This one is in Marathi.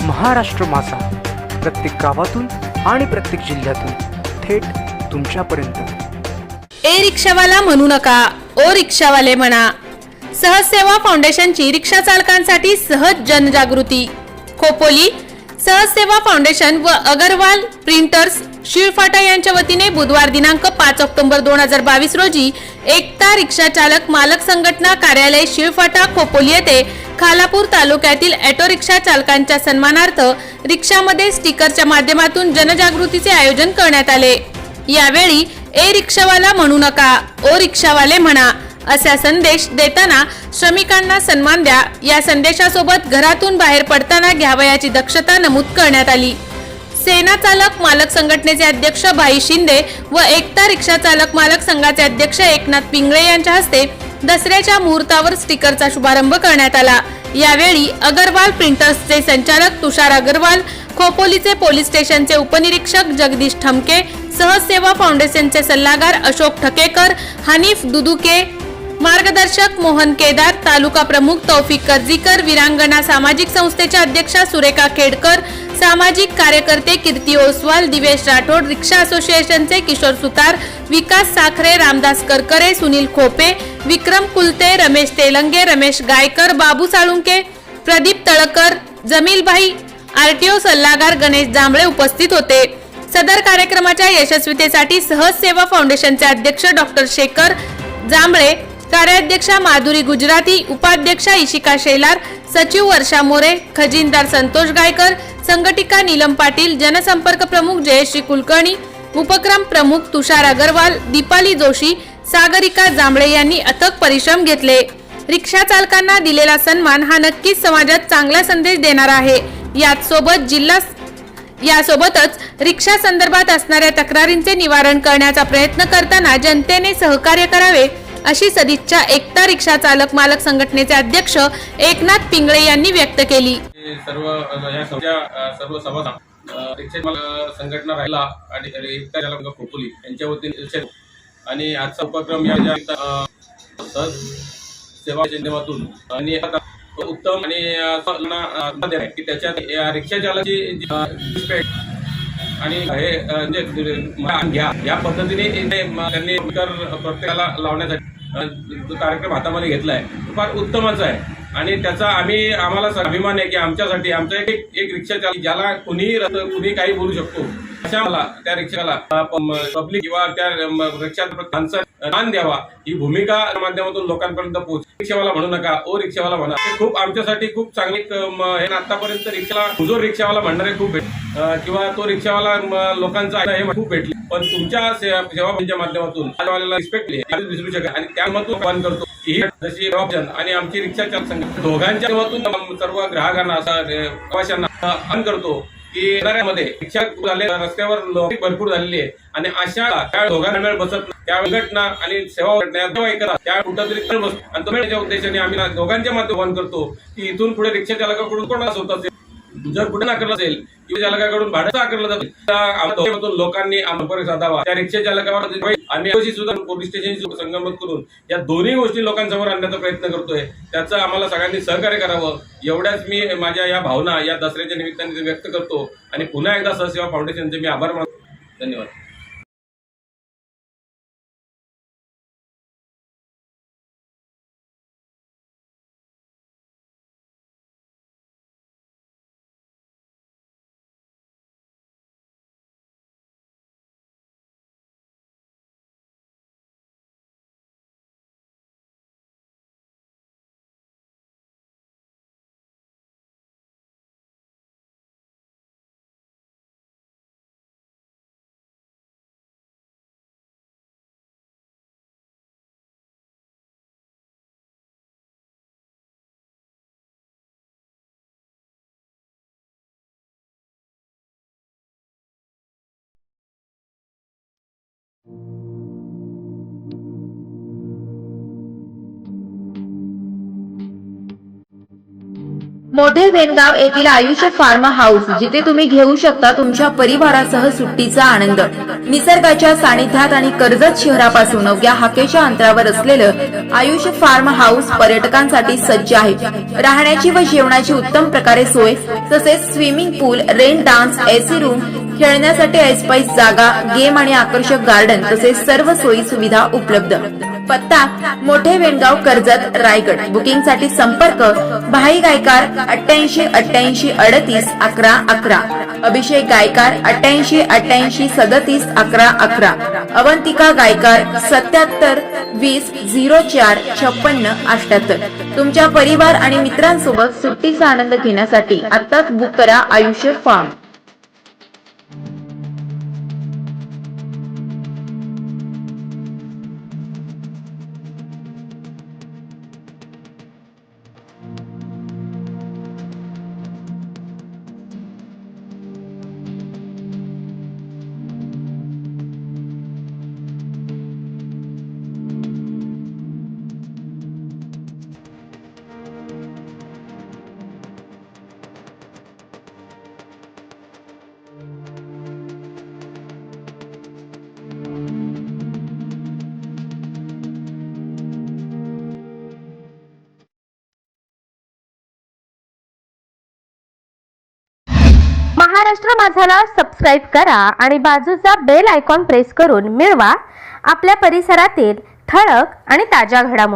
महाराष्ट्र माझा, प्रत्येक गावातून आणि प्रत्येक जिल्ह्यातून थेट तुमच्यापर्यंत। ए रिक्षावाला म्हणू नका, ओ रिक्षावाले म्हणा। सहजसेवा फाउंडेशनची रिक्षा चालकांसाठी सहज जनजागृती। खोपोली सहजसेवा फाउंडेशन व अगरवाल प्रिंटर्स शिळफाटा यांच्या वतीने बुधवार दिनांक 5 ऑक्टोबर 2022 रोजी एकता रिक्षा चालक मालक संघटना कार्यालय शिळफाटा खोपोली येथे खालापूर तालुक्यातील ऑटो रिक्षा चालकांच्या सन्मानार्थ रिक्षामध्ये स्टिकरच्या माध्यमातून जनजागृतीचे आयोजन करण्यात आले। यावेळी ए रिक्षावाला म्हणू नका, ओ रिक्षावाले म्हणा असा संदेश देताना श्रमिकांना सन्मान द्या या संदेशासोबत घरातून बाहेर पडताना घ्यावयाची दक्षता नमूद करण्यात आली। सेना चालक मालक संघटनेचे अध्यक्ष भाई शिंदे व एकता रिक्षा चालक मालक संघाचे अध्यक्ष एकनाथ पिंगळे यांच्या हस्ते दसऱ्याच्या मुहूर्तावर स्टिकरचा शुभारंभ करण्यात आला। यावेळी अगरवाल प्रिंटर्सचे संचालक तुषार अगरवाल, खोपोलीचे पोलीस स्टेशनचे उपनिरीक्षक जगदीश ठमके, सहजसेवा फाउंडेशनचे सल्लागार अशोक ठकेकर, हनीफ दुदुके, मार्गदर्शक मोहन केदार, तालुका प्रमुख तौफिक कर्जीकर, वीरांगणा सामाजिक संस्थेच्या अध्यक्षा सुरेखा खेडकर, सामाजिक कार्यकर्ते कीर्ती ओसवाल, दिवेश राठोड, रिक्षा असोसिएशनचे किशोर सुतार, विकास साखरे, रामदास करकरे, सुनील खोपे, विक्रम कुलते, रमेश तेलंगे, रमेश गायकर, बाबू साळुंके, प्रदीप तळकर, जमीलभाई, आरटीओ सल्लागार गणेश जांभळे उपस्थित होते। सदर कार्यक्रमाच्या यशस्वीतेसाठी सहज सेवा फाउंडेशनचे अध्यक्ष डॉक्टर शेखर जांभळे, कार्याध्यक्षा माधुरी गुजराती, उपाध्यक्षा इशिका शेलार, सचिव वर्षा मोरे, खजिनदार संतोष गायकर, संघटिका नीलम पाटील, जनसंपर्क प्रमुख जयश्री कुलकर्णी, उपक्रम प्रमुख तुषार अगरवाल, दीपाली जोशी, सागरिका जांभळे यांनी अथक परिश्रम घेतले। रिक्षा चालकांना दिलेला सन्मान हा नक्कीच समाजात चांगला संदेश देणार आहे। यासोबतच रिक्षा संदर्भात असणाऱ्या तक्रारींचे निवारण करण्याचा प्रयत्न करताना जनतेने सहकार्य करावे अशी सदिच्छा एकता रिक्षा चालक मालक संघटनेचे अध्यक्ष एकनाथ पिंगळे यांनी व्यक्त केली। सर्व सभा रिक्षा संघटना राहिला आणि एकता चालक खोपोली यांच्या वतीने आणि आजचा उपक्रम या सेवा माध्यमातून आणि उत्तम आणि की त्याच्यात रिक्षा चालकाची आणि हे घ्या या पद्धतीने त्यांनी प्रत्येकाला लावण्यासाठी कार्यक्रम हातामध्ये घेतलाय, फार उत्तमच आहे आणि त्याचा आम्हाला अभिमान आहे की आमच्यासाठी आमचा एक रिक्षा चालक ज्याला कुणी काही बोलू शकतो अशा मला त्या रिक्षाला पब्लिक किंवा त्या रिक्षा मान द्यावा ही भूमिका माध्यमातून लोकांपर्यंत पोहोच। रिक्षावाला म्हणू नका, ओ रिक्षावाला म्हणा, हे खूप आमच्यासाठी खूप चांगली हे आतापर्यंत रिक्षाला हुजूर रिक्षावाला म्हणणारे खूप किंवा तो रिक्षावाला लोकांचा हे खूप भेटले, पण तुमच्या सेवांच्या माध्यमातून रिस्पेक्ट विसरू शकेल आणि त्यामधून आवाहन करतो की जशी आणि आमची रिक्षा चालक संघटना दोघांच्या माध्यमातून सर्व ग्राहकांना प्रवाशांना आवाहन करतो की येणाऱ्यामध्ये रिक्षा झाले, रस्त्यावर लोक भरपूर झालेली आहे आणि अशा त्या दोघांना बसत त्या संघटना आणि सेवा त्या कुठंतरी बसतो आणि तुम्ही उद्देशाने आम्ही दोघांच्या माध्यमातून करतो की इथून पुढे रिक्षा चालकाकडून कोणाला होत असेल, जर कुठे आकारलं असेल किंवा चालकाकडून भाडं आकारलं जातं लोकांनी संपर्क साधावा त्या रिक्षा चालकावर आणि सुद्धा पोलीस स्टेशनशी संगनमत करून या दोन्ही गोष्टी लोकांसमोर आणण्याचा प्रयत्न करतोय। त्याचं आम्हाला सगळ्यांनी सहकार्य करावं एवढ्याच मी माझ्या या भावना या दसऱ्याच्या निमित्ताने व्यक्त करतो आणि पुन्हा एकदा सहसेवा फाउंडेशनचे मी आभार मानतो। धन्यवाद। मोठे वेणगाव येथील आयुष्य फार्म हाऊस, जिथे तुम्ही घेऊ शकता तुमच्या परिवारासह सुट्टीचा आनंद. निसर्गाच्या सानिध्यात आणि कर्जत शहरापासून अवघ्या हाकेच्या अंतरावर असलेलं आयुष्य फार्म हाऊस पर्यटकांसाठी सज्ज आहे. राहण्याची व जेवणाची उत्तम प्रकारे सोय, तसेच स्विमिंग पूल, रेन डान्स, एसी रूम, खेळण्यासाठी ऐसपैस जागा, गेम आणि आकर्षक गार्डन तसेच सर्व सोयी सुविधा उपलब्ध. पत्ता मोठे वेणगाव, कर्जत, रायगड. बुकिंगसाठी संपर्क भाई गायकार 88 88 38 11 11, अभिषेक गायकार 88 88 37 11 11, अवंतिका गायकार 77 20 04 56 78. तुमच्या परिवार आणि मित्रांसोबत सुट्टीचा आनंद घेण्यासाठी आत्ताच बुक करा आयुष्य फार्म. महाराष्ट्र माझाला सबस्क्राईब करा आणि बाजूचा बेल आयकॉन प्रेस करून मिळवा आपल्या परिसरातील ठळक आणि ताज्या घडामोडी.